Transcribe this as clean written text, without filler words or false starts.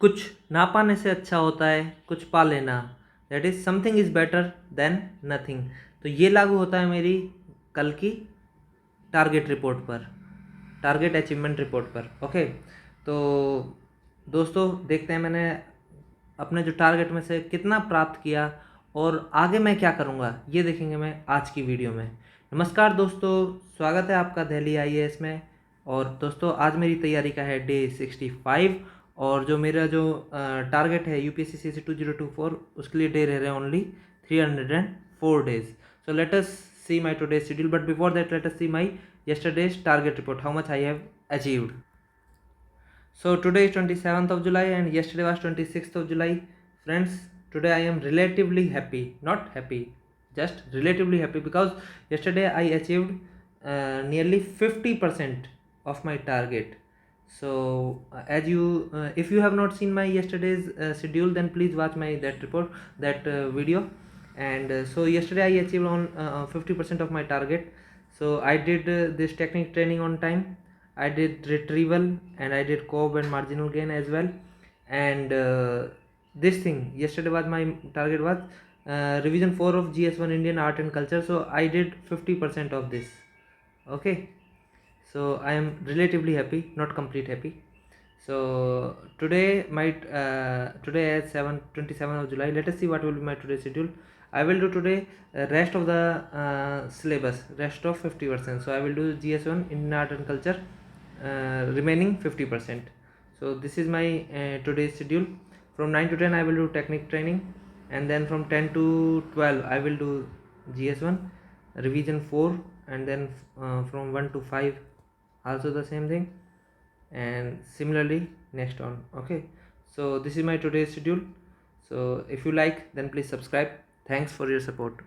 कुछ ना पाने से अच्छा होता है कुछ पा लेना, that is something is better than nothing. तो ये लागू होता है मेरी कल की टारगेट रिपोर्ट पर, टारगेट अचीवमेंट रिपोर्ट पर। ओके, तो दोस्तों देखते हैं मैंने अपने जो टारगेट में से कितना प्राप्त किया और आगे मैं क्या करूँगा, ये देखेंगे मैं आज की वीडियो में। नमस्कार दोस्तों, स्वागत है आपका दिल्ली आईएएस में। और दोस्तों आज मेरी तैयारी का है डे 65, और जो मेरा जो टारगेट है यूपीएससी सीसी 2024 उसके लिए डे रह रहे हैं only 304 days। So let us see my today's schedule, but before that let us see my yesterday's target report, how much I have achieved. So today is 27th of July and yesterday was 26th of July. Friends, today I am relatively happy, not happy, just relatively happy, because yesterday I achieved nearly 50% of my target. So as you if you have not seen my yesterday's schedule, then please watch my that report, that video. And so yesterday I achieved on 50% of my target. So I did this technique training on time. I did retrieval and I did cob and marginal gain as well. And this thing yesterday was my target was revision 4 of GS1 Indian art and culture. So I did 50% of this. Okay, so I am relatively happy, not complete happy. So today might today at 7:27 of July, let us see what will be my today's schedule. I will do today rest of the syllabus, rest of 50%. So I will do GS1 in art and culture, remaining 50%. So this is my today's schedule. From 9 to 10 I will do technique training, and then from 10 to 12 I will do GS1 revision 4, and then from 1 to 5 also the same thing, and similarly next on. Okay, so this is my today's schedule. So if you like, then please subscribe. Thanks for your support.